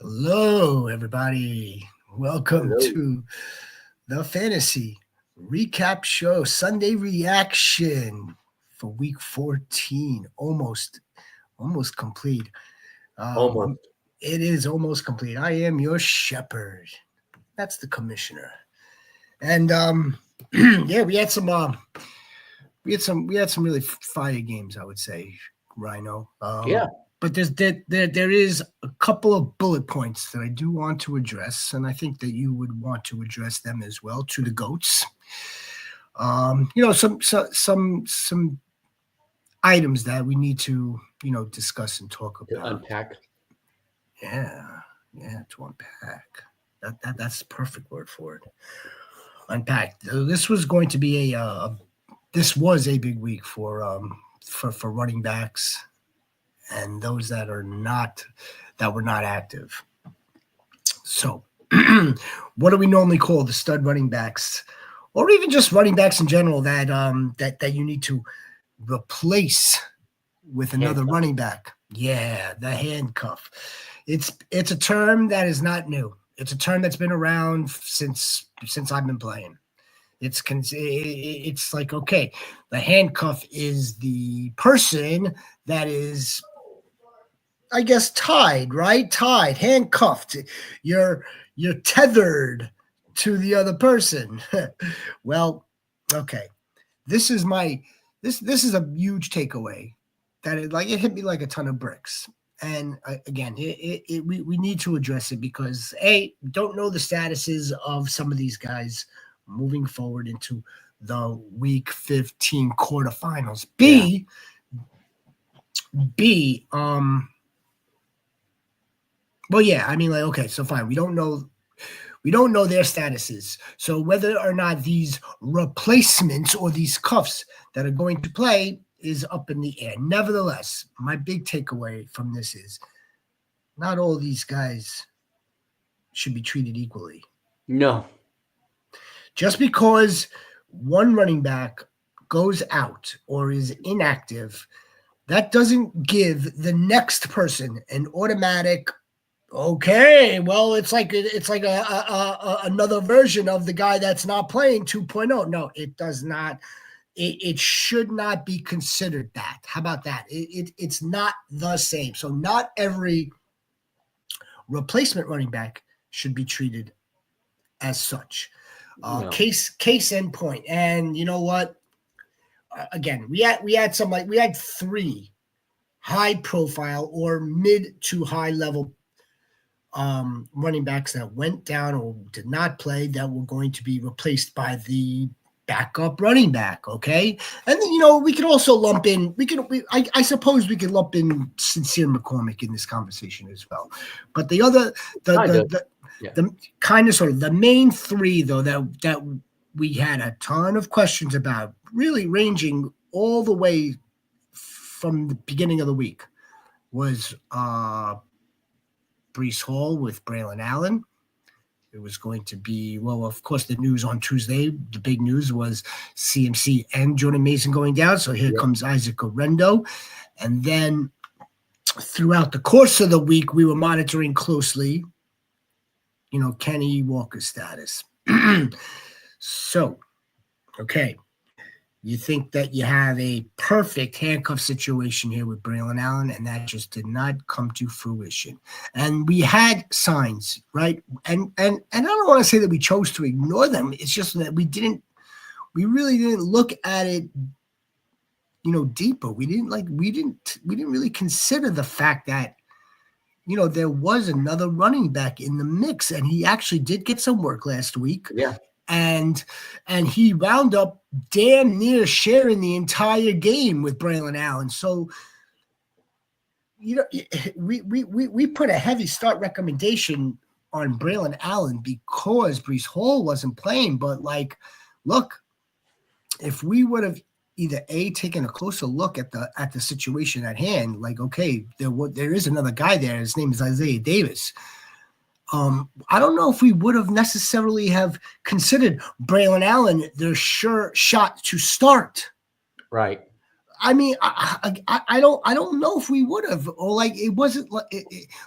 Hello, everybody. Welcome Hello. to the Fantasy Recap Show Sunday reaction for Week 14. Almost complete. Almost. It is almost complete. I am your Shepard. That's the commissioner. And yeah, we had some really fire games, I would say, Rhino. Yeah. But there is a couple of bullet points that I do want to address, and I think that you would want to address them as well to the goats. Some items that we need to discuss and talk To about. unpack. Yeah, to unpack. That's the perfect word for it. Unpack. This was going to be this was a big week for running backs and those that were not active. So, what do we normally call the stud running backs, or even just running backs in general that you need to replace with another Handcuff. running back? Yeah, the handcuff. It's a term that is not new. It's a term that's been around since I've been playing. It's like, okay, the handcuff is the person that is, I guess, tied, right? Tied, handcuffed. You're tethered to the other person. Well, okay. This is my this is a huge takeaway that it hit me like a ton of bricks. And again, we need to address it because we don't know the statuses of some of these guys moving forward into the Week 15 quarterfinals. Yeah. B, well, yeah, I mean, like, okay, so fine. We don't know their statuses. So whether or not these replacements or these cuffs that are going to play is up in the air. Nevertheless, my big takeaway from this is not all these guys should be treated equally. No. Just because one running back goes out or is inactive, that doesn't give the next person an automatic, okay, well, it's like another version of the guy that's not playing 2.0. No, it does not. It should not be considered that. How about that? It's not the same. So not every replacement running back should be treated as such. No. Case in point. And you know what? Again, we had three high profile or mid to high level running backs that went down or did not play that were going to be replaced by the backup running back. Okay. And then, we could also lump in, I suppose we could lump in Sincere McCormick in this conversation as well. But the other, the kind of sort of the main three though, that we had a ton of questions about, really ranging all the way from the beginning of the week, was Brees Hall with Braylon Allen. It was going to be, well, of course, the news on Tuesday, the big news was CMC and Jordan Mason going down. So here comes Isaac Orendo. And then throughout the course of the week, we were monitoring closely, Kenny Walker's status. So, okay. You think that you have a perfect handcuff situation here with Braylon Allen, and that just did not come to fruition. And we had signs, right? And I don't want to say that we chose to ignore them. It's just that we really didn't look at it, deeper. We didn't really consider the fact that, there was another running back in the mix, and he actually did get some work last week. Yeah. And he wound up damn near sharing the entire game with Braylon Allen. So, we put a heavy start recommendation on Braylon Allen because Brees Hall wasn't playing. But, look, if we would have either taken a closer look at the situation at hand, okay, there is another guy there. His name is Isaiah Davis. I don't know if we would have necessarily have considered Braylon Allen their sure shot to start. Right. I mean, I don't know if we would have, or like it wasn't.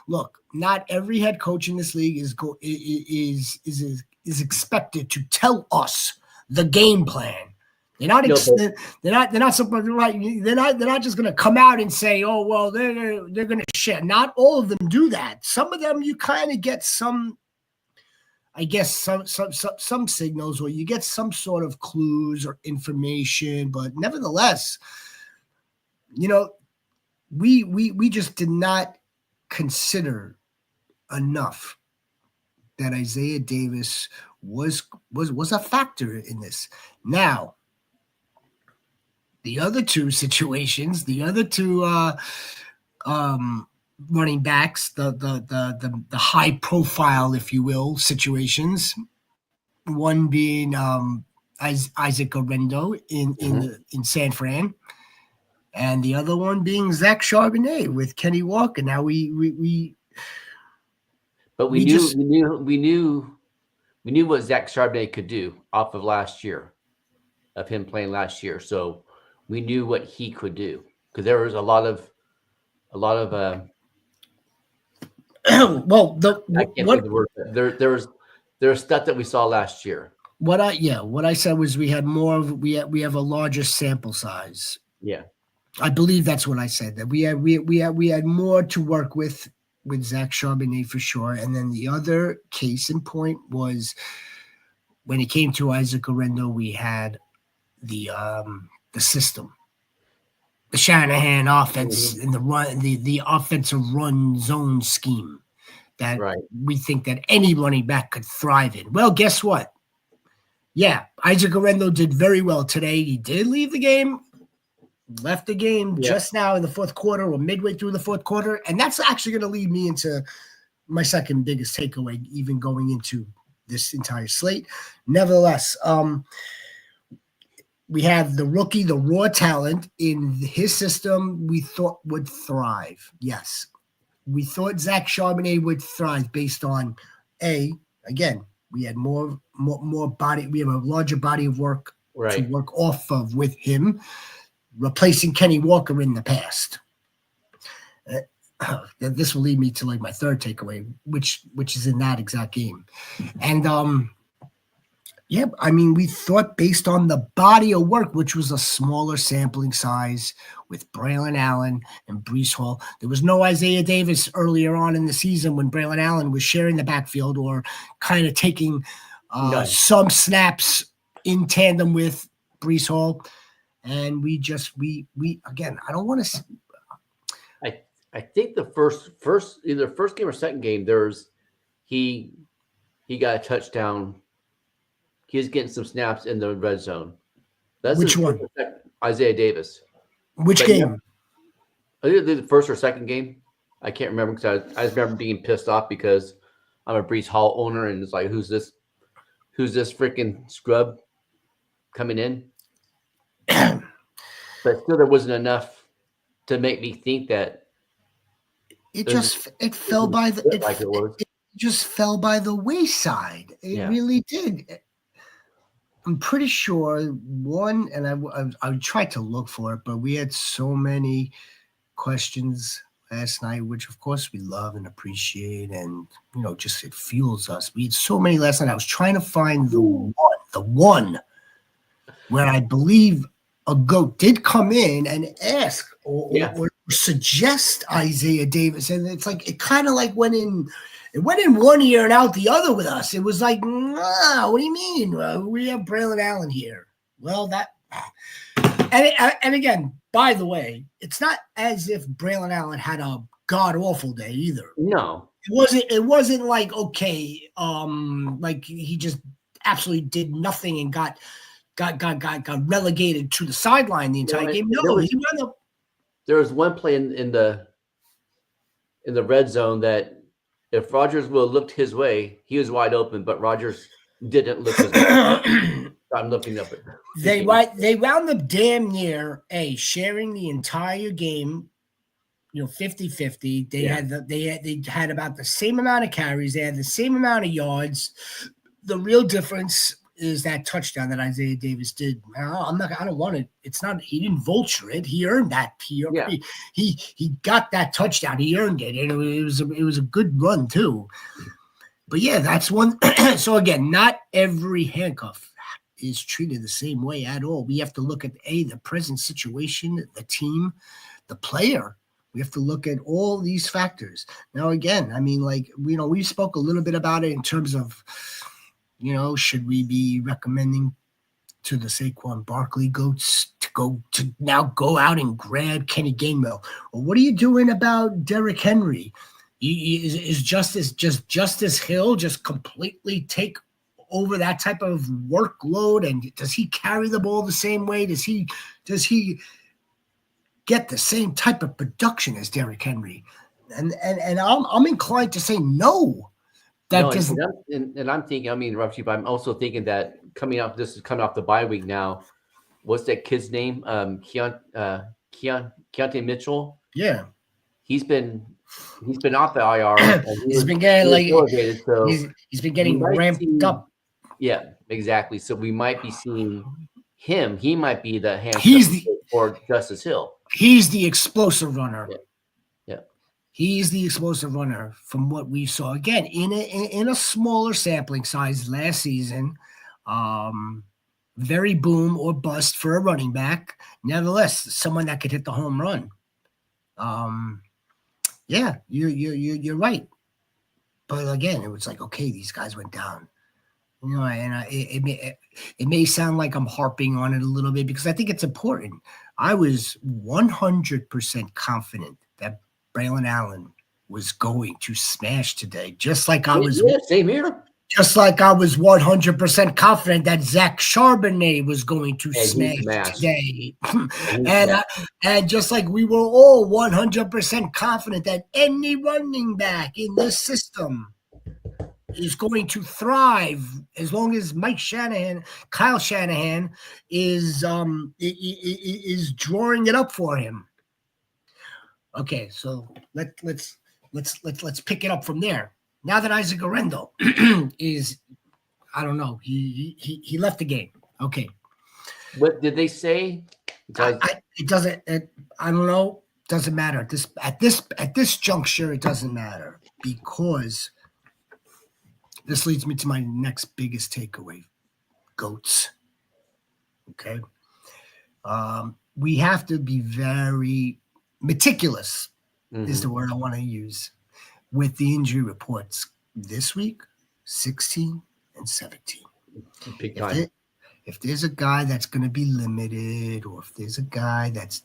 Look, not every head coach in this league is expected to tell us the game plan. They're not. They're not supposed to, right. They're not just going to come out and say, "Oh, well, they're going to share." Not all of them do that. Some of them you kind of get some. I guess some signals, or you get some sort of clues or information, but nevertheless, we just did not consider enough that Isaiah Davis was a factor in this. Now, the other two situations, the other two running backs, the high profile, if you will, situations. One being Isaac Orendo in San Fran, and the other one being Zach Charbonnet with Kenny Walker. Now we knew what Zach Charbonnet could do off of last year, of him playing last year. So we knew what he could do, because there was a lot of well, I can't think of the word. There's stuff that we saw last year. What I said was we have a larger sample size. Yeah, I believe that's what I said, that we had more to work with Zach Charbonnet for sure. And then the other case in point was when it came to Isaac Orendo, we had the system, the Shanahan offense in the run, the offensive run zone scheme that we think that any running back could thrive in. Well, guess what? Yeah, Isaac Orendo did very well today. He did leave the game, left the game just now in the fourth quarter or midway through the fourth quarter. And that's actually going to lead me into my second biggest takeaway, even going into this entire slate. Nevertheless, we have the rookie, the raw talent in his system we thought would thrive. Yes. We thought Zach Charbonnet would thrive based on, again, we had more body. We have a larger body of work to work off of with him, replacing Kenny Walker in the past. This will lead me to like my third takeaway, which is in that exact game. And I mean, we thought based on the body of work, which was a smaller sampling size with Braylon Allen and Breece Hall. There was no Isaiah Davis earlier on in the season when Braylon Allen was sharing the backfield or kind of taking some snaps in tandem with Breece Hall. And we again, I don't want to. I think the first either first game or second game, he got a touchdown. He was getting some snaps in the red zone. That's which one? Isaiah Davis. Which game? I think the first or second game. I can't remember because I just remember being pissed off because I'm a Breece Hall owner and it's like, who's this freaking scrub coming in? But still, there wasn't enough to make me think that it fell by the it just fell by the wayside. It really did. I'm pretty sure one, and I tried to look for it, but we had so many questions last night, which of course we love and appreciate, and just it fuels us. We had so many last night. I was trying to find the one where I believe a GOAT did come in and ask or suggest Isaiah Davis, and it's like it kind of like went in. It went in one ear and out the other with us. It was like, what do you mean? We have Braylon Allen here. Well, and again, by the way, it's not as if Braylon Allen had a god awful day either. No, it wasn't like like he just absolutely did nothing and got relegated to the sideline the entire game. No, he wound up. There was one play in the red zone that, if Rodgers would have looked his way, he was wide open, but Rodgers didn't look his way. I'm looking up at they wound up damn near sharing the entire game, 50-50. They had about the same amount of carries, they had the same amount of yards. The real difference is that touchdown that Isaiah Davis did. I don't want it. It's not. He didn't vulture it. He earned that. He got that touchdown. He earned it, and it was a good run too. But yeah, that's one. So again, not every handcuff is treated the same way at all. We have to look at the present situation, the team, the player. We have to look at all these factors. Now, again, I mean, like, we spoke a little bit about it in terms of, should we be recommending to the Saquon Barkley goats to go out and grab Kenny Gainwell? Or what are you doing about Derrick Henry? Is Justice Hill just completely take over that type of workload? And does he carry the ball the same way? Does he get the same type of production as Derrick Henry? And I'm inclined to say no. I'm thinking, I mean, rough you, but I'm also thinking that coming off the bye week now. What's that kid's name? Keontae Mitchell. Yeah, he's been off the IR. He's been getting so he's been getting ramped up. Yeah, exactly. So we might be seeing him. He might be the handcuff for Justice Hill. He's the explosive runner. Yeah. He's the explosive runner from what we saw. Again, in a smaller sampling size last season. Very boom or bust for a running back. Nevertheless, someone that could hit the home run. Yeah, you're right. But again, it was like, okay, these guys went down. And it may sound like I'm harping on it a little bit because I think it's important. I was 100% confident that Braylon Allen was going to smash today, just like I was. Yeah, same here. Just like I was 100% confident that Zach Charbonnet was going to smash today. And just like we were all 100% confident that any running back in this system is going to thrive as long as Kyle Shanahan is drawing it up for him. Okay, so let's pick it up from there. Now that Isaac Orendo is, I don't know, he left the game. Okay. What did they say? It doesn't. I don't know. Doesn't matter. At this juncture, it doesn't matter because this leads me to my next biggest takeaway: goats. Okay. We have to be very meticulous. Is the word I want to use. With the injury reports this week, 16 and 17. Big time. If there's a guy that's going to be limited, or if there's a guy that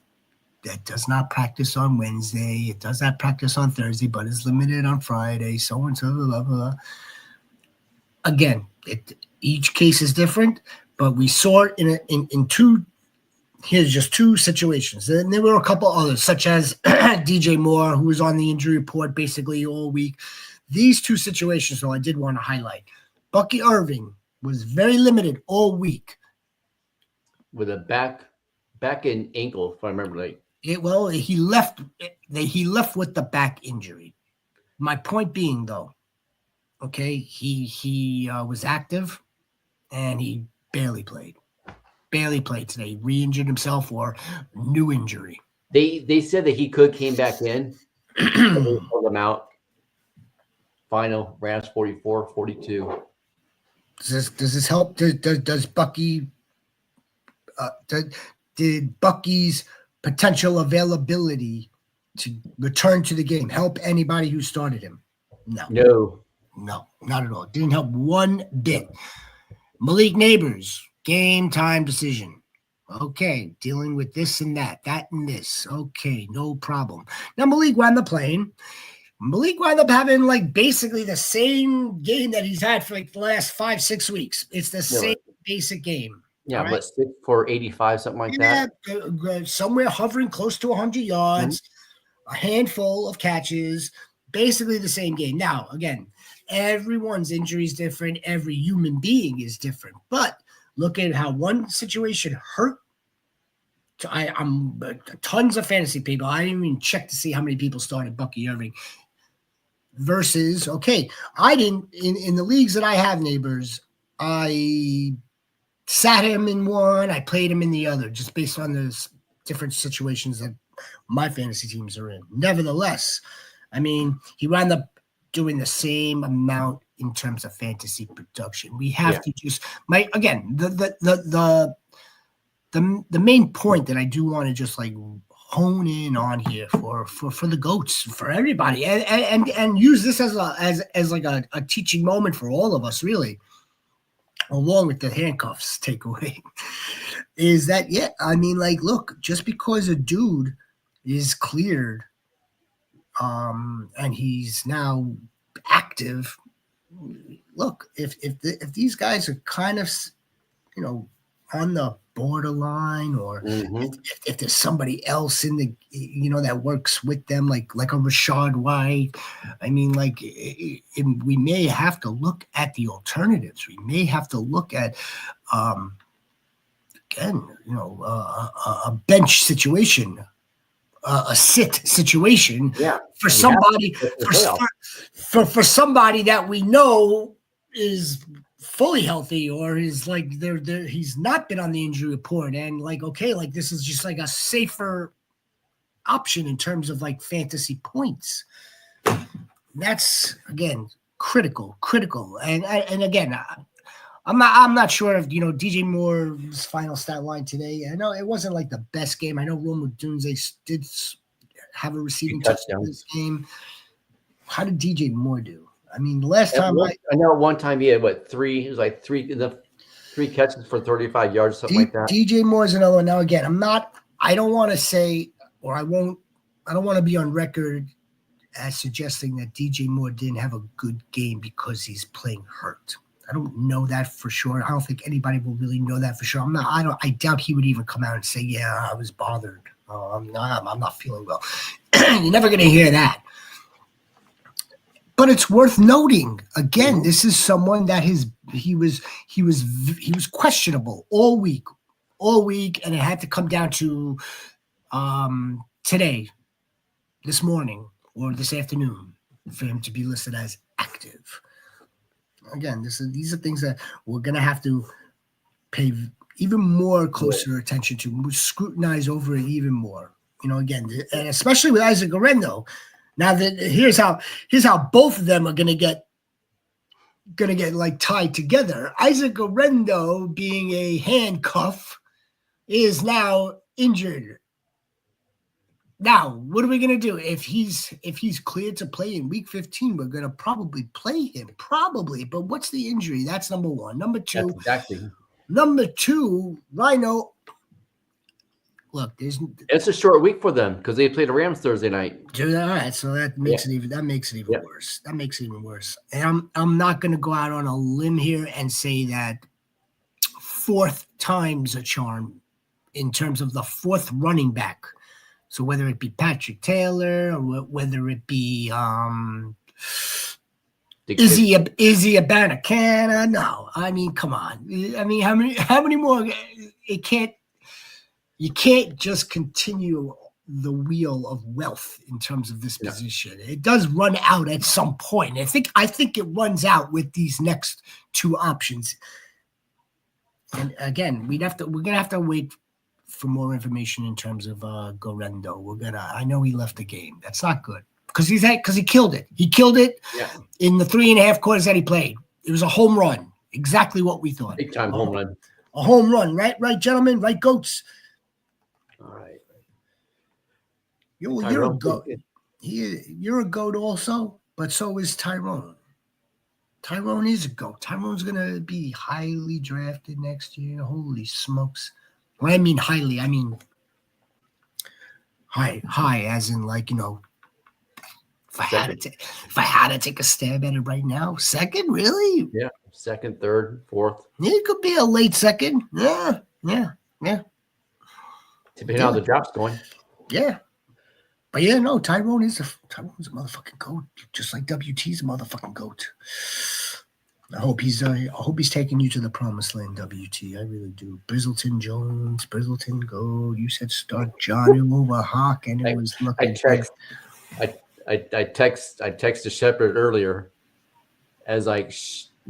does not practice on Wednesday, it does not practice on Thursday, but is limited on Friday, so and so, blah, blah, blah. Again, each case is different, but we saw it in two. Here's just two situations. And there were a couple others, such as DJ Moore, who was on the injury report basically all week. These two situations, though, I did want to highlight. Bucky Irving was very limited all week. With a back and ankle, if I remember right. He left with the back injury. My point being, though, okay, he was active and he barely played. Barely played today. Re-injured himself or new injury. They said that he came back in. And they pulled him out. Final Rams 44-42. Does this help? Does Bucky? Did Bucky's potential availability to return to the game help anybody who started him? No, not at all. It didn't help one bit. Malik Neighbors. Game time decision. Okay, dealing with this and that and this. Okay, no problem. Now Malik wound up playing. Malik wound up having like basically the same game that he's had for like the last 5-6 weeks. It's the same basic game. Yeah, right? But 6 for 85, something like that. Somewhere hovering close to 100 yards, a handful of catches, basically the same game. Now, again, everyone's injury is different. Every human being is different, but look at how one situation hurt. I'm tons of fantasy people. I didn't even check to see how many people started Bucky Irving. Versus, okay, I didn't in the leagues that I have, Neighbors. I sat him in one, I played him in the other, just based on the different situations that my fantasy teams are in. Nevertheless, I mean, he wound up doing the same amount in terms of fantasy production. We have to just the main point that I do want to just like hone in on here for the goats, for everybody, and use this as like a teaching moment for all of us, really, along with the handcuffs takeaway, is that I mean, like, look, just because a dude is cleared and he's now active, look, if these guys are kind of, you know, on the borderline, or if there's somebody else in the, you know, that works with them, like a Rashad White, I mean, like, we may have to look at the alternatives. We may have to look at again, you know, a bench situation, a sit situation for somebody, for somebody that we know is fully healthy, or is like he's not been on the injury report, and like, okay, like this is just like a safer option in terms of like fantasy points. That's again critical, and again, I'm not sure if, you know, DJ Moore's final stat line today. I know it wasn't like the best game. I know Rome Dunze did have a receiving touchdown this game. How did DJ Moore do? I mean, last time I know one time he had three catches for 35 yards, something like that. DJ Moore's another one. Now again, I don't want to say, or I don't want to be on record as suggesting that DJ Moore didn't have a good game because he's playing hurt. I don't know that for sure. I don't think anybody will really know that for sure. I doubt he would even come out and say, yeah, I was bothered. I'm not feeling well. You're never going to hear that. But it's worth noting, again, this is someone that he was questionable all week, and it had to come down to today, this morning, or this afternoon for him to be listed as active. Again, these are things that we're going to have to pay even more closer attention to, scrutinize over it even more. You know, again, and especially with Isaac Orendo. Now that here's how both of them are going to get like tied together. Isaac Orendo, being a handcuff, is now injured. Now, what are we going to do? If he's cleared to play in week 15, we're going to probably play him. Probably. But what's the injury? That's number one. Number two. Number two, Rhino. Look, it's a short week for them because they played the Rams Thursday night. Dude, all right, so that makes it even worse. That makes it even worse. And I'm not going to go out on a limb here and say that fourth time's a charm in terms of the fourth running back. So whether it be Patrick Taylor or whether it be Izzy Abanikanda, no. I mean, come on. I mean, how many more? You can't just continue the wheel of wealth in terms of this position. It does run out at some point. I think it runs out with these next two options. And again, we're gonna have to wait for more information in terms of Gorendo. I know he left the game. That's not good because he killed it. He killed it in the 3.5 quarters that he played. It was a home run, exactly what we thought. Big time home run. A home run, right, gentlemen, right, goats. All right. You're a goat. You're a goat also, but so is Tyrone. Tyrone is a goat. Tyrone's gonna be highly drafted next year. Holy smokes! When I mean highly, I mean high, as in, like, you know. If I had to take a stab at it right now, second, really? Yeah, second, third, fourth. Yeah, it could be a late second. Yeah. Depending on how the draft's going. Yeah. But yeah, no, Tyrone's a motherfucking goat, just like WT's a motherfucking goat. I hope he's taking you to the promised land, WT. I really do. Brizzleton Jones, Brizzleton go. You said start Johnny over Hawk, and it was looking. I texted Shepard earlier as like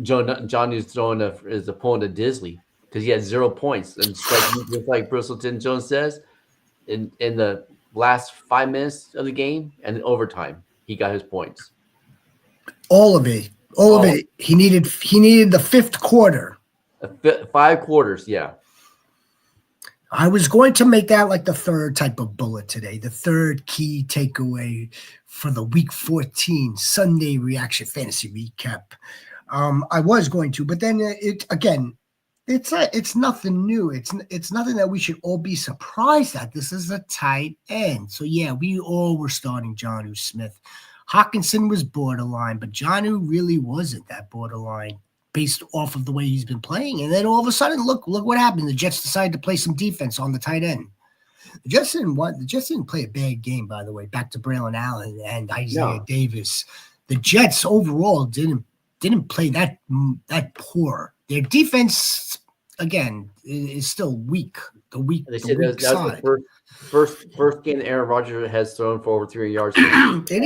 Johnny was throwing his opponent to Disley because he had 0 points. And just like Bristleton Jones says, in the last 5 minutes of the game and in overtime, he got his points. All of it. He needed the fifth quarter. 5 quarters, yeah. I was going to make that like the third type of bullet today, the third key takeaway for the Week 14 Sunday Reaction Fantasy Recap. I was going to, but then it's nothing new. It's nothing that we should all be surprised at. This is a tight end. So yeah, we all were starting Jonnu Smith. Hawkinson was borderline, but Jonnu really wasn't that borderline based off of the way he's been playing. And then all of a sudden, look what happened. The Jets decided to play some defense on the tight end. The Jets didn't play a bad game, by the way. Back to Braylon Allen and Isaiah Davis. The Jets overall didn't play that weak Their defense, again, is still weak. The weak side. The first game that Aaron Rodgers has thrown for over 300 yards. They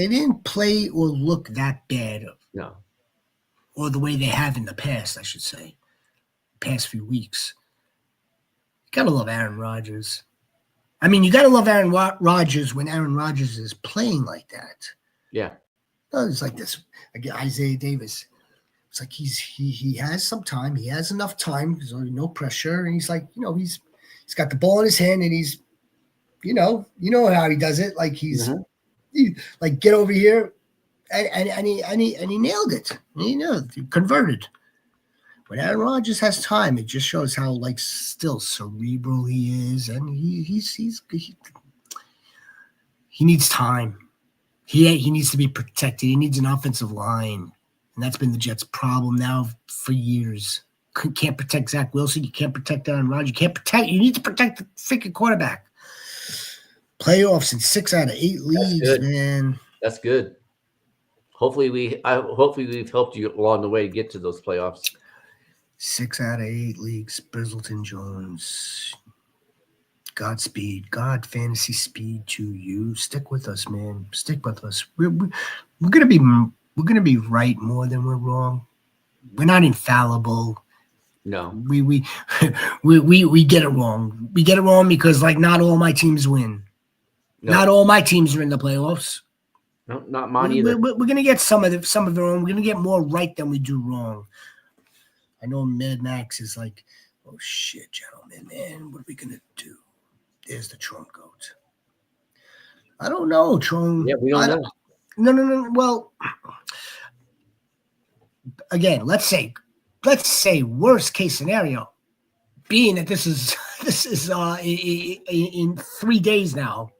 didn't play or look that bad. No. Or the way they have in the past, I should say. Past few weeks. You gotta love Aaron Rodgers. I mean, you gotta love Aaron Rodgers when Aaron Rodgers is playing like that. Yeah. It's like this. Again, Isaiah Davis. It's like he has some time. He has enough time. There's no pressure. And he's like, he's got the ball in his hand and he's, you know how he does it. Like he's like, get over here. And he nailed it. He converted. When Aaron Rodgers has time, it just shows how still cerebral he is, and he needs time. He needs to be protected. He needs an offensive line, and that's been the Jets' problem now for years. Can't protect Zach Wilson. You can't protect Aaron Rodgers. You need to protect the freaking quarterback. Playoffs in 6 out of 8 leagues, man. That's good. Hopefully we've helped you along the way to get to those playoffs. 6 out of 8 leagues. Bristleton Jones. Godspeed. God fantasy speed to you. Stick with us, man. Stick with us. We're gonna be right more than we're wrong. We're not infallible. No. We get it wrong. We get it wrong because not all my teams win. No. Not all my teams are in the playoffs. No, not mine either. We're going to get some of their own. We're going to get more right than we do wrong. I know Mad Max is like, oh, shit, gentlemen, man, what are we going to do? There's the Trump goat. I don't know, Trump. Yeah, we don't know. No. Well, again, let's say worst case scenario, being that this is in 3 days now,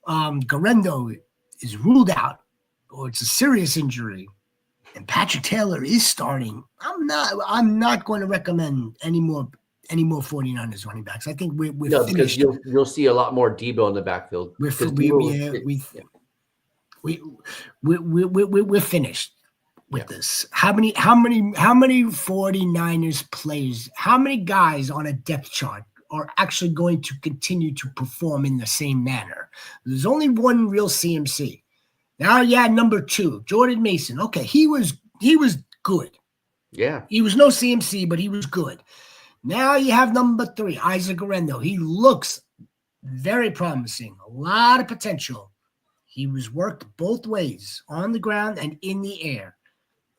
Garendo is ruled out, or it's a serious injury, and Patrick Taylor is starting. I'm not going to recommend any more 49ers running backs. I think we're finished. Because you'll see a lot more Debo in the backfield. We're finished with this. How many 49ers players? How many guys on a depth chart are actually going to continue to perform in the same manner? There's only one real CMC. Now you had number 2, Jordan Mason. Okay, he was good. Yeah. He was no CMC, but he was good. Now you have number 3, Isaac Garendo. He looks very promising. A lot of potential. He was worked both ways, on the ground and in the air.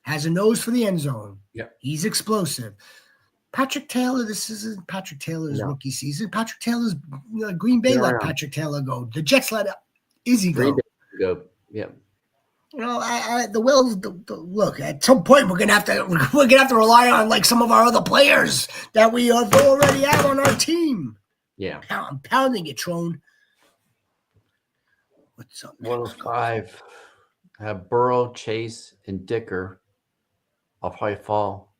Has a nose for the end zone. Yeah. He's explosive. Patrick Taylor, this isn't Patrick Taylor's rookie season. Patrick Taylor's Green Bay let Patrick Taylor go. The Jets let Izzy go. Yeah. Look, at some point we're gonna have to rely on some of our other players that we have already have on our team. Yeah. I'm pounding it, Trone. What's up? 105. I have Burrow, Chase, and Dicker. I'll probably fall.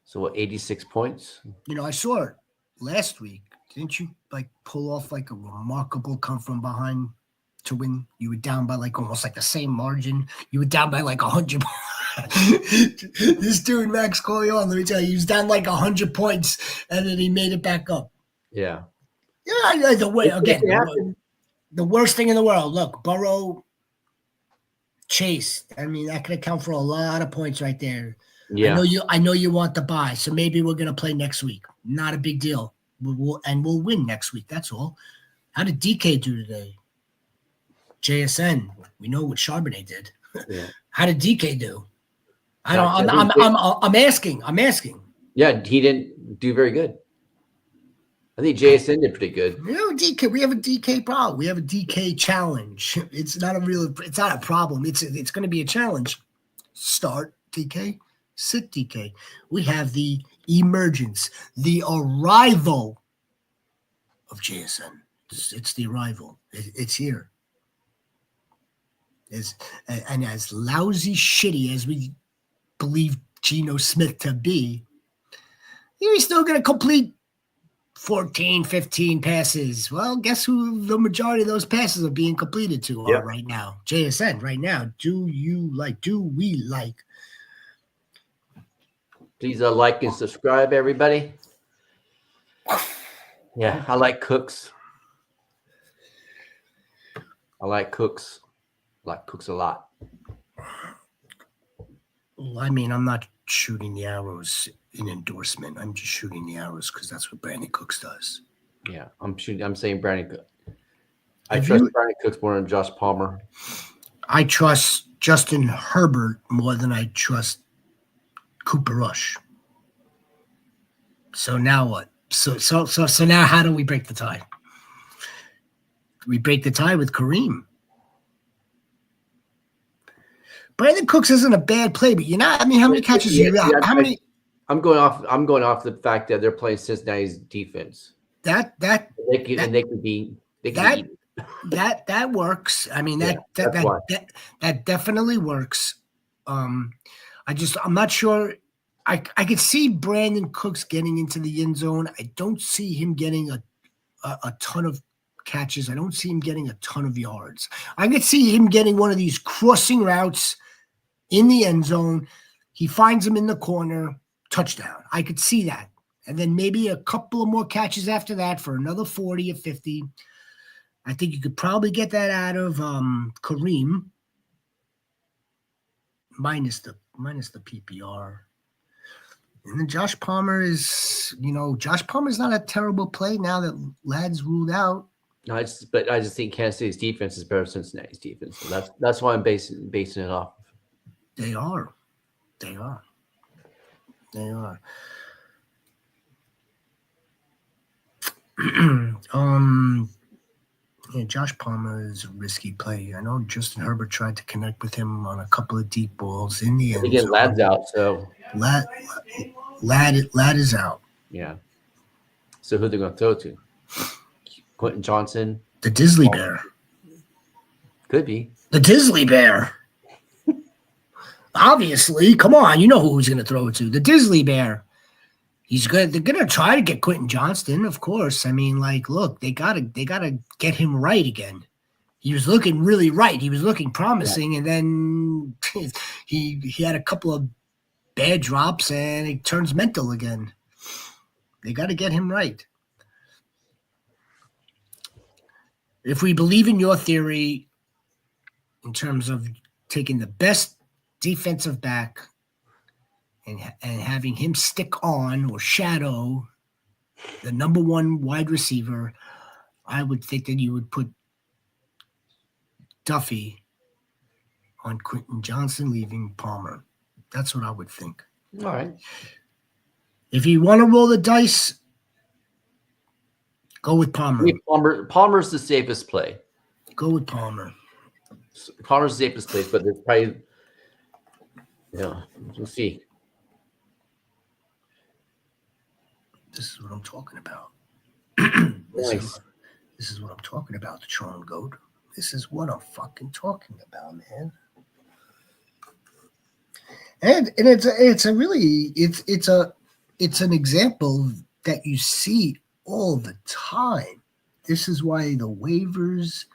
So 86 points? I saw it last week. Didn't you pull off a remarkable come from behind to win? You were down by almost the same margin. You were down by 100. This dude, Max Corleone, let me tell you, he was down 100 points and then he made it back up. Yeah. Yeah, the worst thing in the world. Look, Burrow Chase. I mean, that could account for a lot of points right there. Yeah. I know you want the buy, so maybe we're gonna play next week. Not a big deal. We'll win next week. That's all. How did DK do today? JSN. We know what Charbonnet did. Yeah. How did DK do? I Not- don't. I think I'm asking. I'm asking. Yeah, he didn't do very good. I think JSN did pretty good. You know, DK. We have a DK problem. We have a DK challenge. It's not a real. It's not a problem. It's going to be a challenge. Start DK. Sit DK. We have the emergence, the arrival of JSN. It's the arrival. It's here. And as lousy, shitty as we believe Geno Smith to be, he's still going to complete 14, 15 passes. Well, guess who the majority of those passes are being completed to are right now? JSN right now. Do we like? Please like and subscribe, everybody. Yeah, I like Cooks. I like Cooks. I like Cooks a lot. Well, I mean, I'm not shooting the arrows in endorsement. I'm just shooting the arrows because that's what Brandon Cooks does. Yeah, I'm saying Brandon Cooks. I trust Brandon Cooks more than Josh Palmer. I trust Justin Herbert more than I trust Cooper Rush. So now what? So now how do we break the tie? We break the tie with Kareem. Brandon Cooks isn't a bad play, but how many catches you got? How many? I'm going off the fact that they're playing Cincinnati's defense. That works. I mean, that definitely works. I'm not sure. I could see Brandon Cooks getting into the end zone. I don't see him getting a ton of catches. I don't see him getting a ton of yards. I could see him getting one of these crossing routes in the end zone. He finds him in the corner, touchdown. I could see that. And then maybe a couple of more catches after that for another 40 or 50. I think you could probably get that out of Kareem minus the PPR. And then Josh Palmer is not a terrible play now that Ladd's ruled out. No, I just think Kansas City's defense is better than Cincinnati's defense. So that's why I'm basing it off. They are. Josh Palmer is a risky play. I know Justin Herbert tried to connect with him on a couple of deep balls in the end. Again, Ladd's out, so Ladd is out. Yeah. So who are they going to throw to? Quentin Johnson? The Disley Bear. Could be. The Disley Bear. Obviously, come on, you know who he's going to throw it to. The Disley Bear. They're gonna try to get Quentin Johnston, of course. I mean, look, they gotta get him right again. He was looking really right. He was looking promising, and then he had a couple of bad drops, and it turns mental again. They got to get him right. If we believe in your theory, in terms of taking the best defensive back and having him stick on or shadow the number one wide receiver, I would think that you would put Duffy on Quentin Johnson, leaving Palmer. That's what I would think. All right. If you want to roll the dice, go with Palmer. Palmer's the safest play. Go with Palmer. Palmer's the safest play, but there's probably, we'll see. This is what I'm talking about. Nice. This is what I'm talking about, the Tron Goat. This is what I'm fucking talking about, man. And it's an example that you see all the time. This is why the waivers,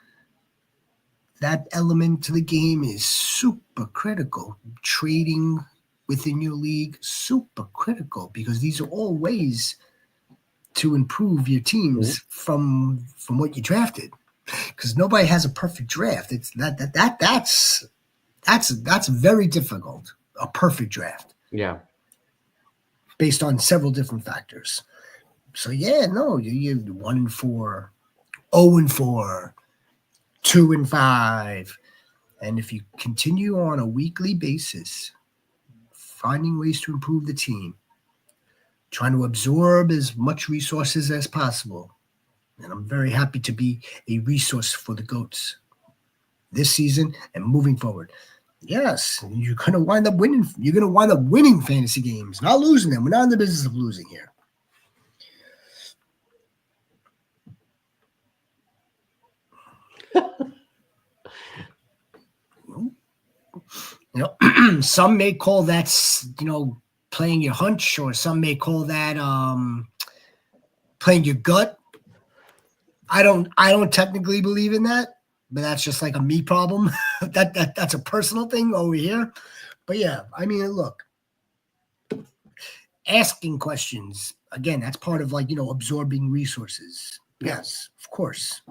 that element to the game is super critical. Trading within your league, super critical, because these are all ways to improve your teams from what you drafted. Because nobody has a perfect draft. It's that's That's very difficult. A perfect draft Yeah. based on several different factors. So yeah, no, you 1-4, 0-4, 2-5, and if you continue on a weekly basis, finding ways to improve the team, trying to absorb as much resources as possible, and I'm very happy to be a resource for the GOATs this season and moving forward. Yes, you're gonna wind up winning. You're gonna wind up winning fantasy games, not losing them. We're not in the business of losing here. Some may call that playing your hunch, or some may call that playing your gut. I don't technically believe in that, but that's just like a me problem. That's a personal thing over here. But yeah, I mean, look, asking questions again, that's part of absorbing resources. Yes, of course.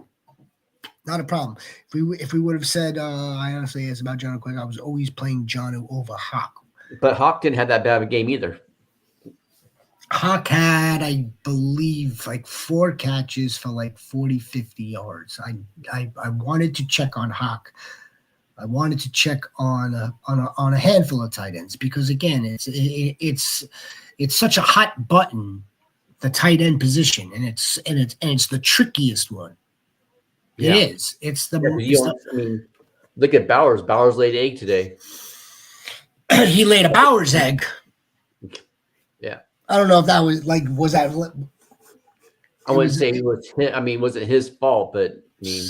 Not a problem. If we would have said, I honestly asked about John Quick, I was always playing John over Hawk. But Hawk didn't have that bad of a game either. Hawk had, I believe, like 4 catches for like 40, 50 yards. I wanted to check on Hawk. I wanted to check on a handful of tight ends because again, it's such a hot button, the tight end position, and it's the trickiest one. Yeah. It is. It's the. I mean, look at Bowers. Bowers laid egg today. He laid a Bowers egg. Yeah. I don't know if that was that. I wouldn't say it was. I mean, was it his fault? But I mean,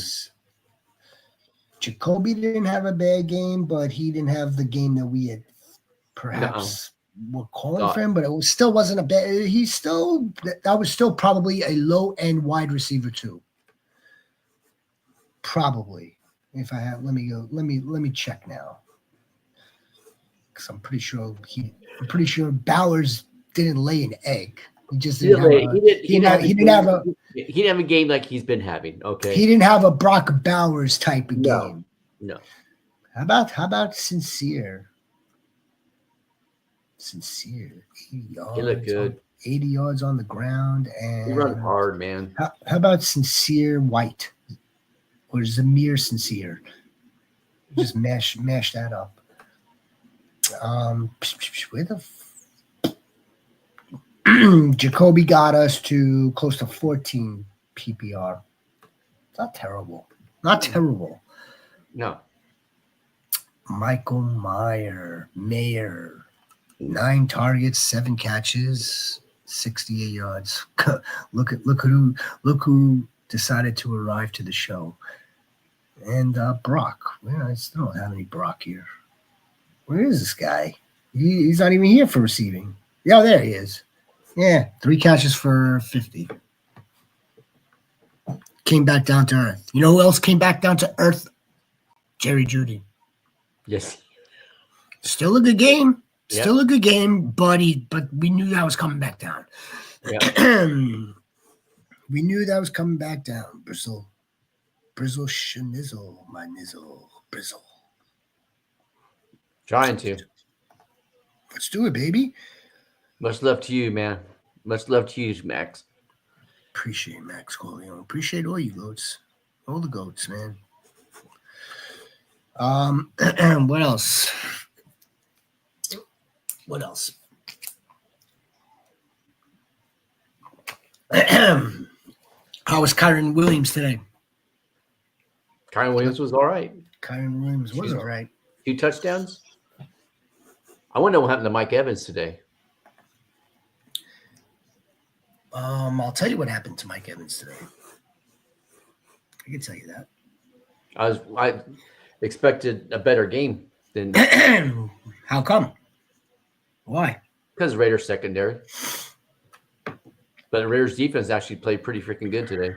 Jacoby didn't have a bad game, but he didn't have the game that we had perhaps were calling for him. But it still wasn't a bad. That was still probably a low end wide receiver too. Probably, if I have, let me check now, because I'm pretty sure Bowers didn't lay an egg. He just didn't have a game like he's been having. Okay, he didn't have a Brock Bowers type of game. No. How about Sincere? 80 yards. He looked good. 80 yards on the ground, and he run hard, man. How about Sincere White? Or Zamir Sincere. Just mash that up. Where the Jacoby got us to close to 14 PPR. It's not terrible. Not terrible. No. Michael Mayer, 9 targets, 7 catches, 68 yards. Look who decided to arrive to the show. And Brock. I still don't have any Brock here. Where is this guy? He's not even here for receiving. Yeah, there he is. Yeah, 3 catches for 50. Came back down to earth. You know who else came back down to earth? Jerry Jeudy. Yes. Still a good game. Yep. Still a good game, but we knew that was coming back down. Yep. We knew that was coming back down. Brizzle, shanizzle, my nizzle, brizzle. Trying to. Let's do it, baby. Much love to you, man. Much love to you, Max. Appreciate Max Corleone. Appreciate all you goats. All the goats, man. What else? What else? How was Kyron Williams today? Kyron Williams was all right. Kyron Williams was all right. 2 touchdowns. I wonder what happened to Mike Evans today. I'll tell you what happened to Mike Evans today. I can tell you that. I expected a better game than. How come? Why? Because Raiders secondary. But the Raiders defense actually played pretty freaking good today.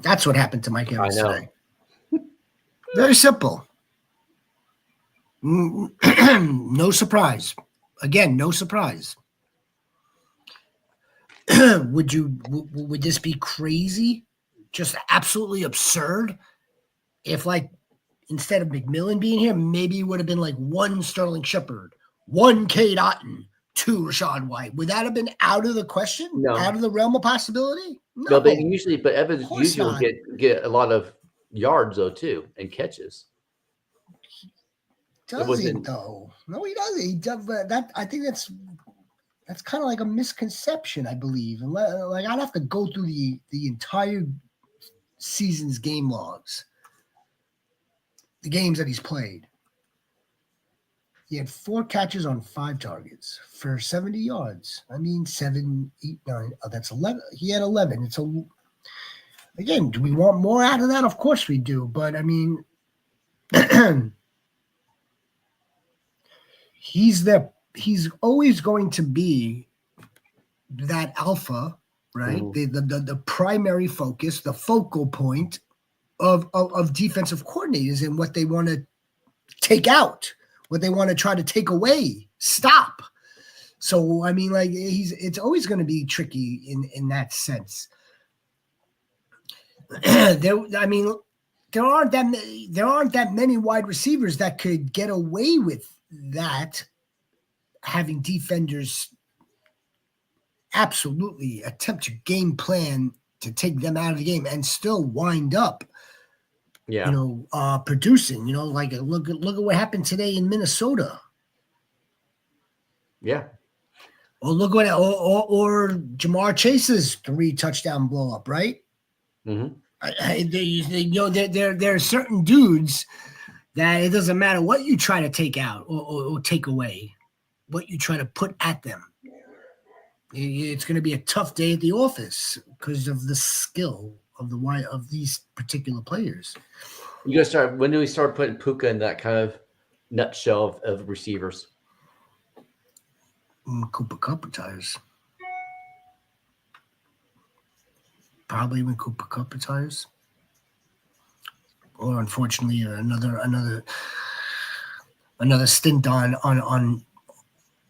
That's what happened to Mike Evans today. Very simple. No surprise. Again, no surprise. would this be crazy? Just absolutely absurd if, like, instead of McMillan being here, maybe it would have been like 1 Sterling Shepard, 1 Cade Otton, 2 Rashad White. Would that have been out of the question? No. Out of the realm of possibility? No, but Evans course usually not. will get a lot of yards though too and catches. Does he though? No, he doesn't. He does that. I think that's kind of like a misconception, I believe. And like I'd have to go through the entire season's game logs, the games that he's played. He had 4 catches on 5 targets for 70 yards. I mean, 7, 8, 9. Oh, that's 11. He had 11. Again, do we want more out of that? Of course we do. But I mean, he's always going to be that alpha, right? Mm-hmm. The primary focus, the focal point of defensive coordinators and what they want to take out, what they want to try to take away, stop. So I mean, like it's always going to be tricky in that sense. There aren't that many wide receivers that could get away with that, having defenders absolutely attempt to game plan to take them out of the game and still wind up, producing. Like look at what happened today in Minnesota. Yeah. Or look what or Jamar Chase's 3 touchdown blow up, right? Mm-hmm. There are certain dudes that it doesn't matter what you try to take out or take away, what you try to put at them. It's going to be a tough day at the office because of the skill of these particular players. When do we start putting Puka in that kind of nutshell of receivers? Cooper Kupp retires. Probably when Cooper Kupp retires. Or unfortunately another stint on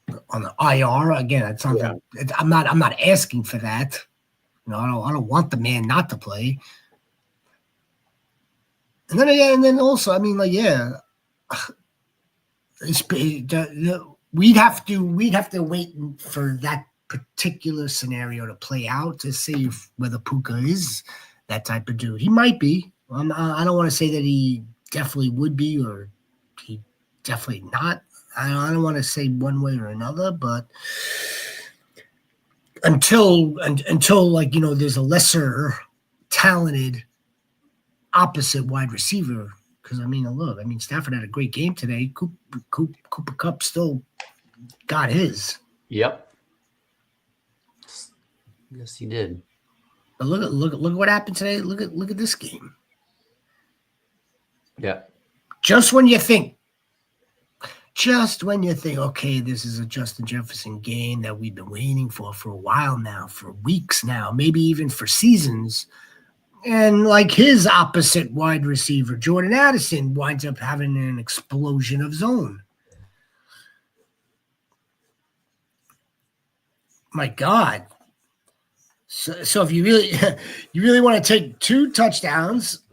the IR. Again, it's something. Yeah. I'm not asking for that. I don't want the man not to play. And then also, I mean, like, yeah, we'd have to wait for that particular scenario to play out to see whether Puka is that type of dude. He might be. I don't want to say that he definitely would be or he definitely not. I don't want to say one way or another, but until like, there's a lesser talented opposite wide receiver. Because I mean, Stafford had a great game today. Cooper Kupp still got his. Yep. Yes, he did. But look at what happened today. Look at this game. Yeah. Just when you think, okay, this is a Justin Jefferson game that we've been waiting for a while now, for weeks now, maybe even for seasons. And like his opposite wide receiver, Jordan Addison, winds up having an explosion of zone. My God. So if you really want to take 2 touchdowns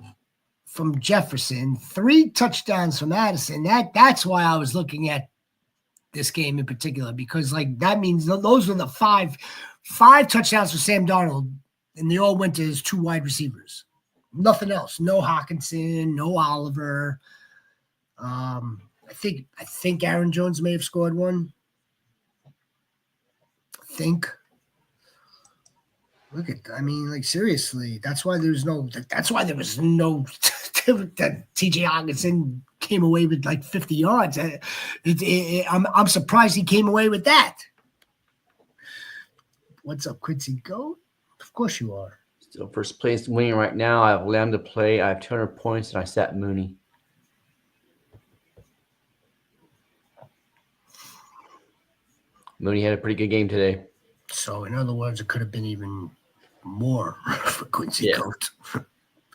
from Jefferson, 3 touchdowns from Addison, that's why I was looking at this game in particular, because like that means those were the 5 touchdowns for Sam Darnold, and they all went to his 2 wide receivers. Nothing else. No Hawkinson, no Oliver. I think Aaron Jones may have scored one. Look at, I mean, like seriously, that's why there was no that TJ Hawkinson came away with like 50 yards. I'm surprised he came away with that. What's up, Quincy? Go. Of course you are. Still first place winning right now. I have Lamb to play. I have 200 points, and I sat Mooney. Mooney had a pretty good game today. So, in other words, it could have been even more for Quincy Coates.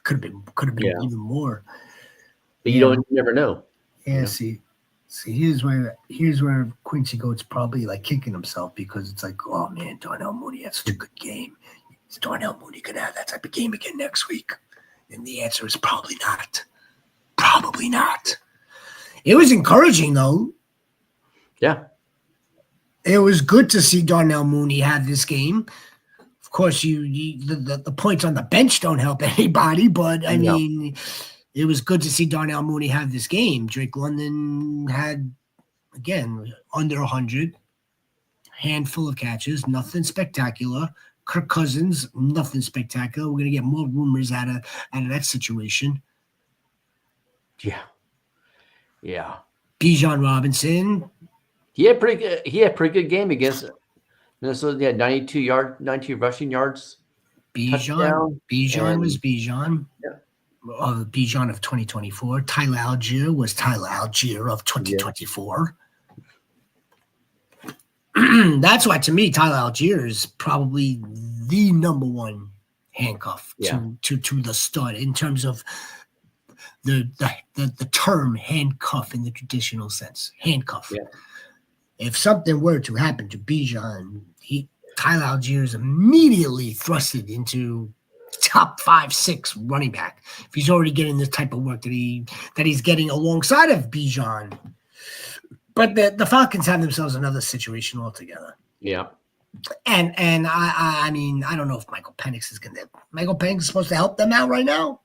Could have been even more. But you never know. Yeah, see, See, here's where Quincy Goat's probably like kicking himself because it's like, oh man, Darnell Mooney had such a good game. Is Darnell Mooney gonna have that type of game again next week? And the answer is probably not. Probably not. It was encouraging though. Yeah. It was good to see Darnell Mooney have this game. Of course, the points on the bench don't help anybody, but I mean, it was good to see Darnell Mooney have this game. Drake London had, again, under 100, handful of catches, nothing spectacular. Kirk Cousins, nothing spectacular. We're gonna get more rumors out of that situation. Yeah. Yeah. Bijan Robinson. He had pretty good game against Minnesota. He had 92 rushing yards. Bijan was Bijan. Yeah. Bijan of 2024. Tyler Algier was Tyler Algier of 2024. Yeah. That's why, to me, Tyler Algier is probably the number one handcuff to the stud in terms of the term handcuff in the traditional sense. Handcuff. Yeah. If something were to happen to Bijan, Tyler Algier is immediately thrusted into top 5-6 running back. If he's already getting this type of work that he's getting alongside of Bijan. But the Falcons have themselves another situation altogether. Yeah. And I mean, I don't know if Michael Penix is supposed to help them out right now.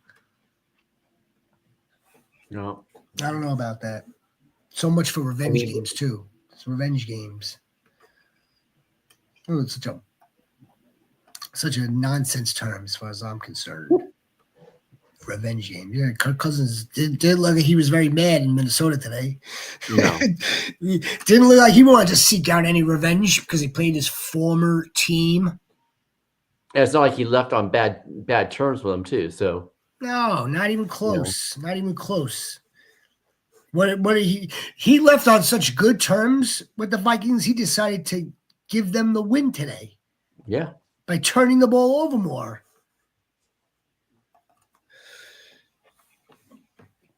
No. I don't know about that. So much for revenge games too. It's revenge games. Oh, it's such a nonsense term as far as I'm concerned. Revenge game. Yeah, Kirk Cousins did look like he was very mad in Minnesota today. No. Didn't look like he wanted to seek out any revenge because he played his former team. And it's not like he left on bad terms with him too. So no, not even close. No. Not even close. What he left on such good terms with the Vikings, he decided to give them the win today. Yeah. By turning the ball over more.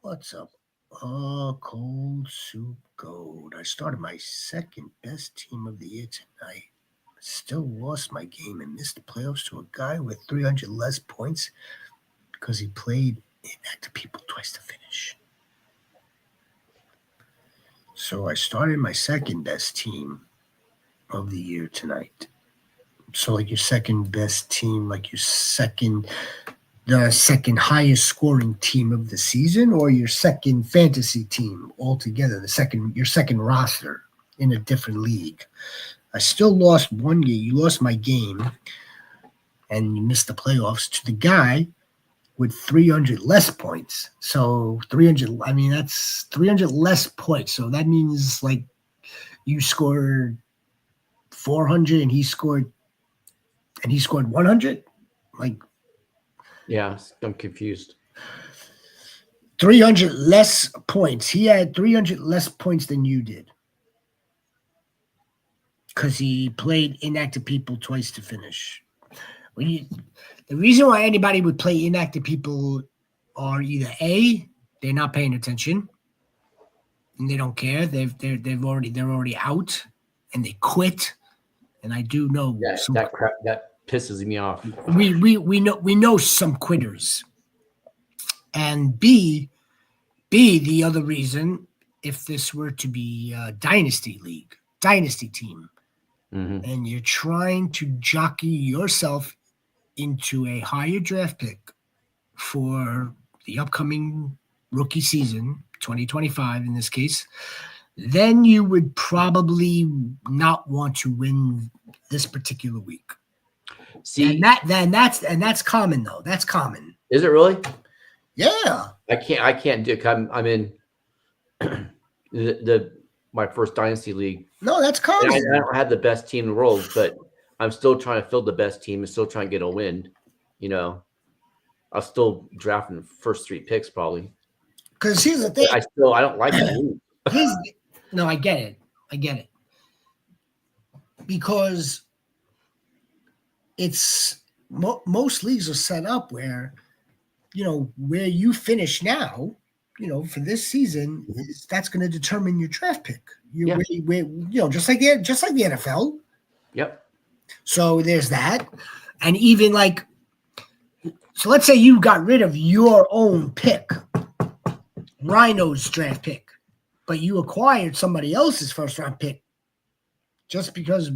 What's up? Oh, Cold Soup Gold. I started my second best team of the year tonight. Still lost my game and missed the playoffs to a guy with 300 less points because he played inactive people twice to finish. So I started my second best team of the year tonight. So like your second best team, like your the second highest scoring team of the season, or your second fantasy team altogether, your second roster in a different league. I still lost one game. You lost my game and you missed the playoffs to the guy with 300 less points. So 300, I mean, that's 300 less points. So that means like you scored 400 and he scored 100. Like, yeah, I'm confused. 300 less points. He had 300 less points than you did because he played inactive people twice to finish. The reason why anybody would play inactive people are either A, they're not paying attention and they don't care. They're already out and they quit. And I do know that crap that pisses me off. We know some quitters. And B, the other reason, if this were to be a dynasty team, and you're trying to jockey yourself into a higher draft pick for the upcoming rookie season, 2025 in this case, then you would probably not want to win this particular week. See, and that's common though. That's common. Is it really? Yeah. I can't do it. I'm in my first dynasty league. No, that's common. I don't have the best team in the world, but I'm still trying to fill the best team and still trying to get a win. You know, I'll still draft in the first 3 picks probably. Because here's the thing. I don't like it. No, I get it. Because it's most leagues are set up where, you know, where you finish now, for this season, that's going to determine your draft pick. Just like the NFL. Yep. So there's that, and even so let's say you got rid of your own pick, Rhino's draft pick, but you acquired somebody else's first round pick. Just because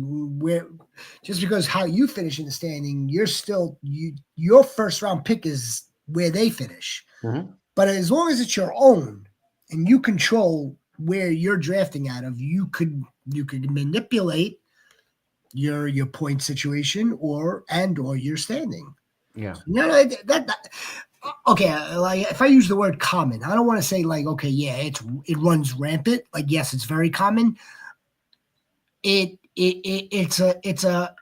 how you finish in the standing, your first round pick is where they finish. Mm-hmm. But as long as it's your own and you control where you're drafting out of, you could manipulate your point situation or your standing. Yeah. Okay. Like if I use the word common, I don't want to say okay, yeah, it runs rampant. Like yes, it's very common. It's a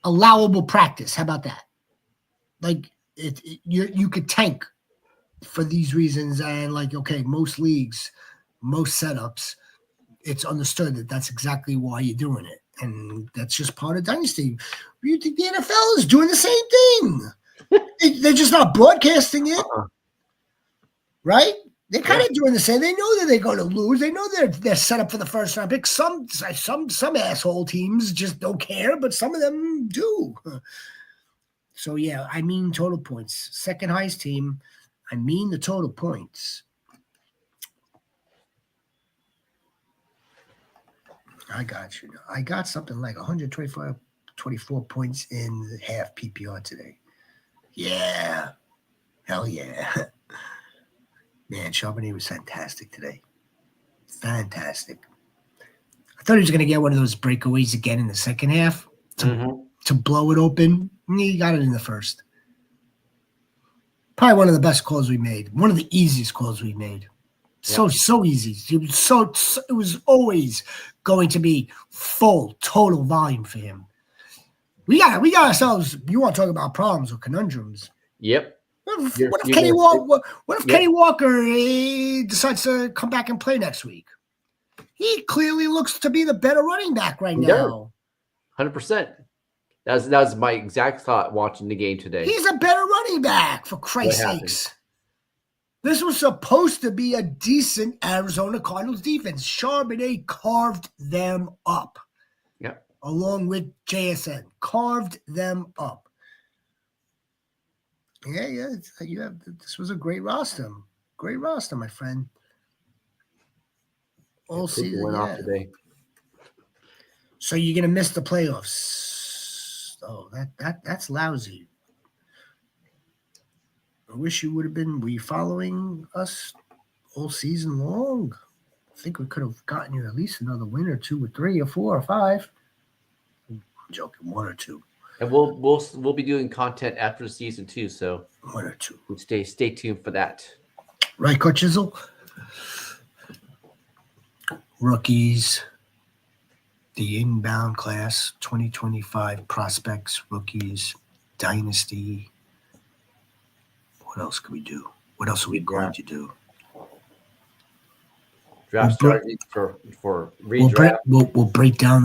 allowable practice. How about that? Like you could tank for these reasons, and most leagues, most setups, it's understood that that's exactly why you're doing it, and that's just part of dynasty. You think the NFL is doing the same thing? They're just not broadcasting it, right? They're kind of doing the same. They know that they're going to lose. They know they're set up for the first round pick. Some asshole teams just don't care, but some of them do. So yeah, I mean total points. Second highest team. I mean the total points. I got you. I got something like 24 points in half PPR today. Yeah. Hell yeah. Man, Charbonnet was fantastic today. Fantastic. I thought he was going to get one of those breakaways again in the second half to blow it open. He got it in the first. Probably one of the best calls we made. One of the easiest calls we made. So easy. It was always going to be full total volume for him. We got ourselves. You want to talk about problems or conundrums? Yep. What if Kenny Walker decides to come back and play next week? He clearly looks to be the better running back right now. 100%. That was my exact thought watching the game today. He's a better running back, for Christ's sakes. This was supposed to be a decent Arizona Cardinals defense. Charbonnet carved them up. Yeah. Along with JSN. Carved them up. Yeah. This was a great roster. Great roster, my friend. All season. Went off today. So you're gonna miss the playoffs. Oh, that's lousy. I wish you would have been. Were you following us all season long? I think we could have gotten you at least another win or 2 or 3 or 4 or 5. I'm joking, 1 or 2. And we'll be doing content after the season too, so 1 or 2. Stay tuned for that. Right, Coach Chisel? Rookies, the inbound class, 2025 prospects, rookies, dynasty. What else can we do? What else are we going to do? Draft strategy for redraft. We'll break down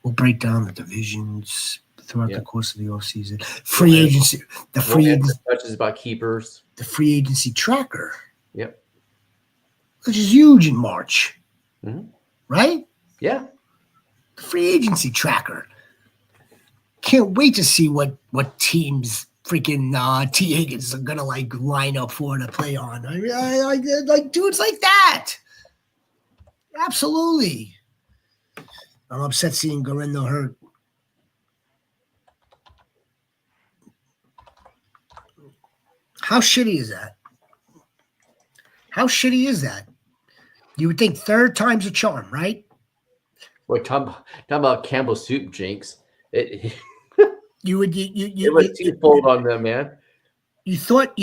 we'll break down the divisions throughout the course of the offseason. Free agency. The free agency touches about keepers. The free agency tracker. Yep. Which is huge in March. Mm-hmm. Right? Yeah. The free agency tracker. Can't wait to see what teams freaking T. Higgins are gonna line up for to play on. I mean, I like dudes like that. Absolutely. I'm upset seeing Garendo hurt. How shitty is that? How shitty is that? You would think third time's a charm, right? We're talking about Campbell Soup, Jinx. It was twofold on them, man. You thought,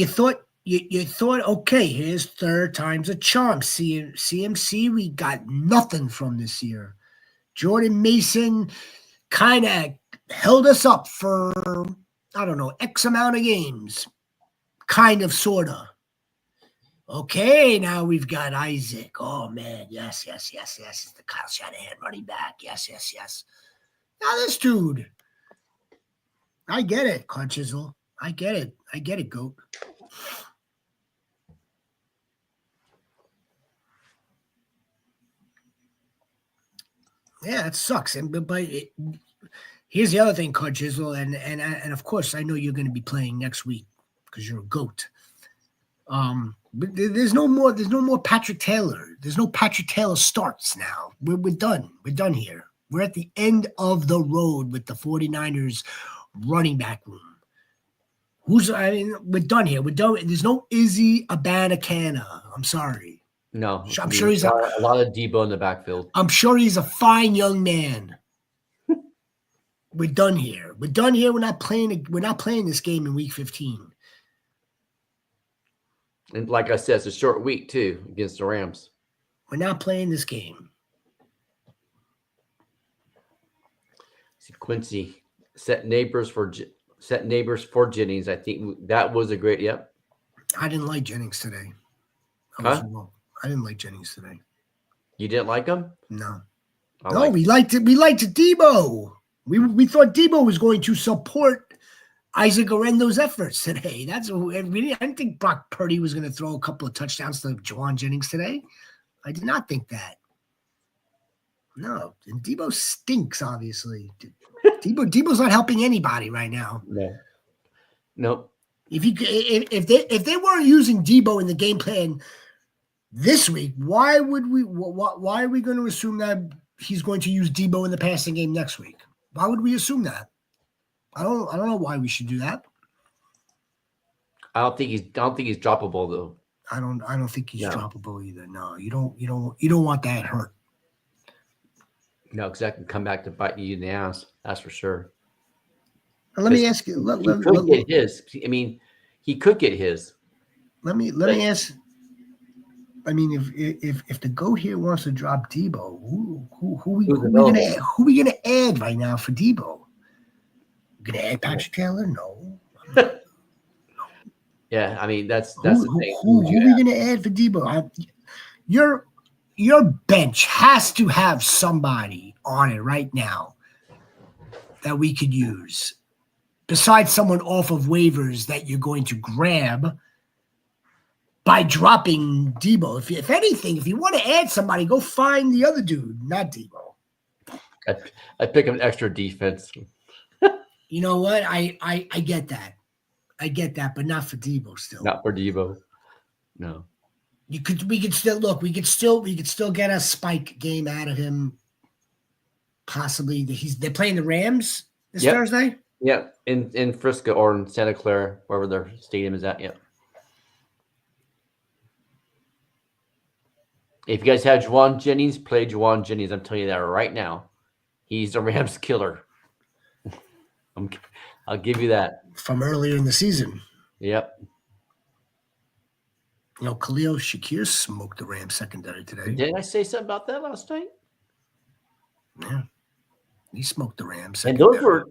okay, here's third time's a charm. CMC, we got nothing from this year. Jordan Mason kind of held us up for, I don't know, X amount of games. Kind of, sort of. Okay, now we've got Isaac. Oh, man. Yes. It's the Kyle Shanahan running back. Yes. Now this dude. I get it, Chisel. I get it, Goat. Yeah, it sucks. Here's the other thing, Coach Chisel, and of course, I know you're going to be playing next week because you're a goat. But there's no more. There's no more Patrick Taylor. There's no Patrick Taylor starts now. We're done. We're done here. We're at the end of the road with the 49ers running back room. We're done here. We're done. There's no Izzy Abanikana. I'm sorry. No, I'm sure he's a lot of Debo in the backfield. I'm sure he's a fine young man. We're done here. We're done here. We're not playing this game in week 15. And like I said, it's a short week too against the Rams. We're not playing this game. See, Quincy set neighbors for Jennings. I think that was a great. Yep. I didn't like Jennings today. I didn't like Jennings today. You didn't like him? No. We liked it. We liked Debo. We thought Debo was going to support Isaac Orendo's efforts today. I didn't think Brock Purdy was going to throw a couple of touchdowns to Juwan Jennings today. I did not think that. No, and Debo stinks. Obviously, Debo's not helping anybody right now. No. Nope. If they weren't using Debo in the game plan this week, why are we going to assume that he's going to use Debo in the passing game next week? Why would we assume that? I don't know why we should do that. I don't think he's droppable though. I don't think he's droppable either. No, you don't want that hurt. No, because that can come back to bite you in the ass. That's for sure. Let me ask you. He could get his. I mean, he could get his. Let me ask. I mean, if the GOAT here wants to drop Debo, who we gonna add right now for Debo? We're gonna add Patrick Taylor? No. Yeah, I mean that's the thing. Who are we gonna add for Debo? Your bench has to have somebody on it right now that we could use, besides someone off of waivers that you're going to grab by dropping Debo. If anything, if you want to add somebody, go find the other dude, not Debo. I pick an extra defense. You know what? I get that. I get that, but not for Debo still. Not for Debo. No. We could still get a spike game out of him. Possibly they're playing the Rams this Thursday? Yeah, in Frisco or in Santa Clara, wherever their stadium is at. Yeah. If you guys have Juwan Jennings, play Juwan Jennings. I'm telling you that right now. He's a Rams killer. I'll give you that. From earlier in the season. Yep. You know, Khalil Shakir smoked the Rams secondary today. Didn't I say something about that last night? Yeah. He smoked the Rams secondary.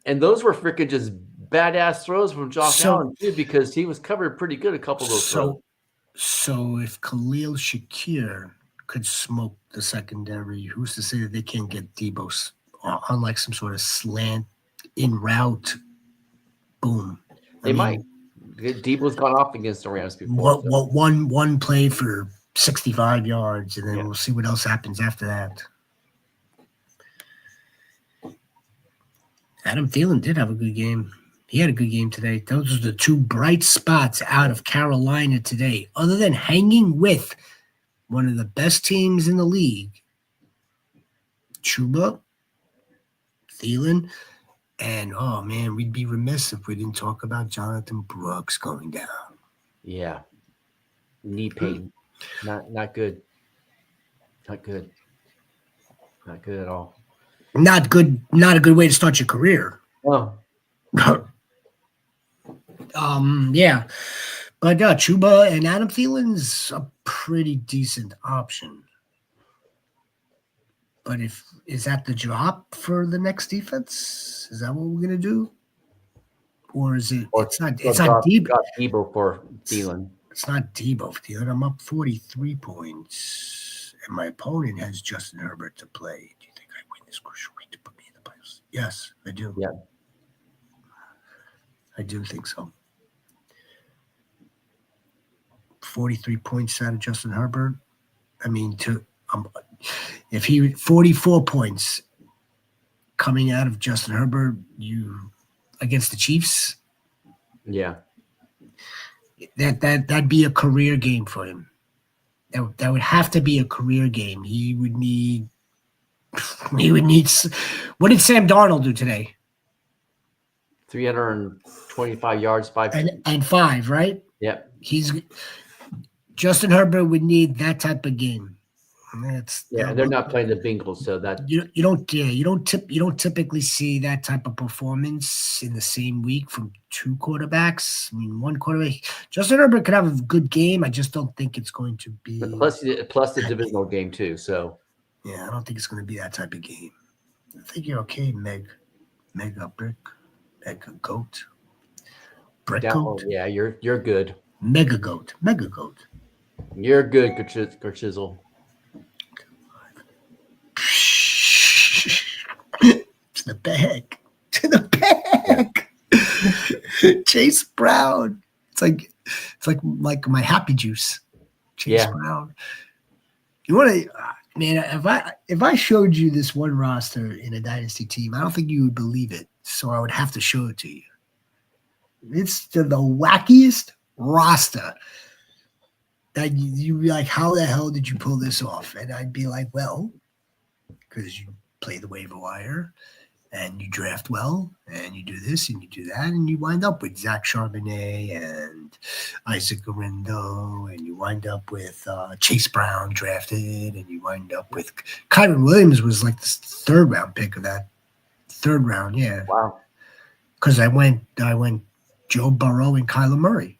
And those were freaking just badass throws from Josh Allen too, because he was covered pretty good a couple of those throws. So if Khalil Shakir could smoke the secondary, who's to say that they can't get Debo on like some sort of slant in route? Boom. They might. Debo's gone off against the Rams before. One play for 65 yards, and then we'll see what else happens after that. Adam Thielen did have a good game. He had a good game today. Those are the two bright spots out of Carolina today. Other than hanging with one of the best teams in the league, Chuba, Thielen, and, oh, man, we'd be remiss if we didn't talk about Jonathan Brooks going down. Yeah. Knee pain. Not good. Not good. Not good at all. Not good. Not a good way to start your career. Oh. Yeah. But Chuba and Adam Thielen's a pretty decent option. But is that the drop for the next defense? Is that what we're gonna do? Or is it? It's not Debo. Debo for Thielen. It's not Debo for Thielen. I'm up 43 points, and my opponent has Justin Herbert to play. Do you think I win this crucial week to put me in the playoffs? Yes, I do. Yeah, I do think so. 43 points out of Justin Herbert. I mean, If he 44 points coming out of Justin Herbert, against the Chiefs, Yeah. that'd be a career game for him. That would have to be a career game. He would need. What did Sam Darnold do today? 325 yards, 5 and 5, right? Yep. Justin Herbert would need that type of game. They're not playing the Bengals, so that you don't typically see that type of performance in the same week from two quarterbacks. I mean, one quarterback. Justin Herbert could have a good game. I just don't think it's going to be plus the divisional game too. So yeah, I don't think it's going to be that type of game. I think you're okay, Mega Brick, Mega Goat, Brick Goat. Yeah, you're good. Mega Goat. You're good, Chisel. To the bag. Chase Brown. It's like my happy juice. Chase Brown. You want to, man? If I showed you this one roster in a dynasty team, I don't think you would believe it. So I would have to show it to you. It's the wackiest roster that you'd be like, how the hell did you pull this off? And I'd be like, well, because you play the waiver wire and you draft well and you do this and you do that and you wind up with Zach Charbonnet and Isaac Guerrero and you wind up with Chase Brown drafted and you wind up with Kyron Williams was like the third round pick of that third round. Yeah. Wow. Because I went Joe Burrow and Kyler Murray.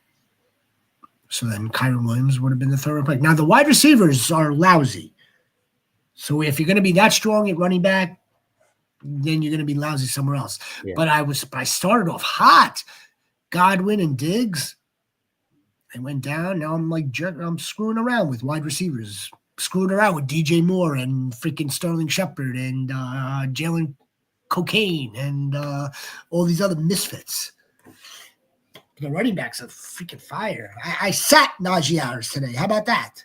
So then Kyron Williams would have been the third pick. Now the wide receivers are lousy. So if you're going to be that strong at running back, then you're going to be lousy somewhere else. Yeah. But I started off hot. Godwin and Diggs. They went down. Now I'm screwing around with wide receivers. Screwing around with DJ Moore and freaking Sterling Shepard and Jalen Cocaine and all these other misfits. The running backs are freaking fire. I sat Najee Harris today. How about that?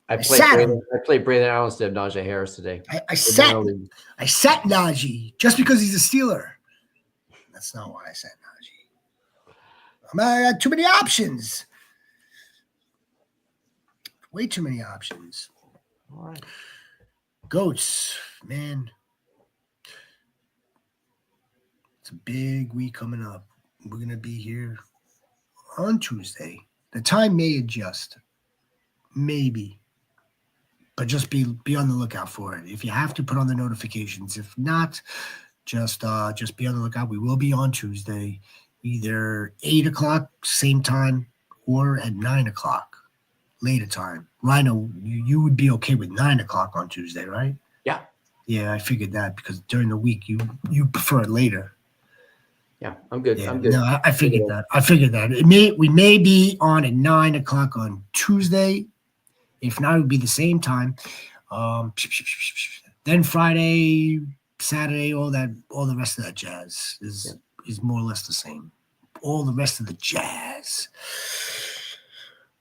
I played Brandon Allen instead of Najee Harris today. I sat Najee just because he's a Steeler. That's not why I sat Najee. I got too many options. Way too many options. All right. Goats, man. It's a big week coming up. We're going to be here on Tuesday. The time may adjust. Maybe. But just be on the lookout for it. If you have to, put on the notifications. If not, just be on the lookout. We will be on Tuesday, either 8 o'clock, same time, or at 9 o'clock, later time. Rhino, you would be okay with 9 o'clock on Tuesday, right? Yeah. Yeah, I figured that because during the week you prefer it later. Yeah, I'm good. Yeah, I'm good. No, I figured that. We may be on at 9 o'clock on Tuesday. If not, it would be the same time. Then Friday, Saturday, all the rest of that jazz is more or less the same. All the rest of the jazz.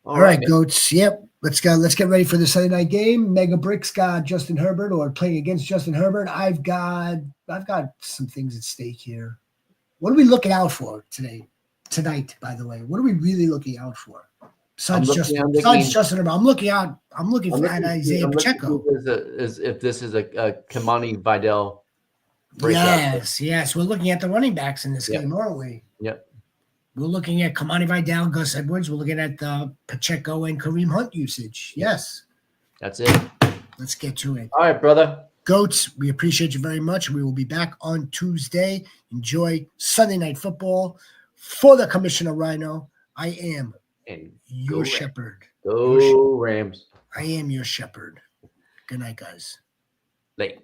All right, Goats. Yep. Let's get ready for the Sunday night game. Mega Bricks got Justin Herbert or playing against Justin Herbert. I've got some things at stake here. What are we looking out for tonight, by the way? What are we really looking out for? Besides Justin Herbert, I'm looking for Isaiah Pacheco. If this is a Kamani Vidal breakout. Yes. We're looking at the running backs in this game, aren't we? Yep. We're looking at Kamani Vidal, Gus Edwards. We're looking at Pacheco and Kareem Hunt usage. Yes. That's it. Let's get to it. All right, brother. Goats, we appreciate you very much. We will be back on Tuesday. Enjoy Sunday Night Football. For the Commissioner Rhino, I am your shepherd. Go Rams. I am your shepherd. Good night, guys. Late.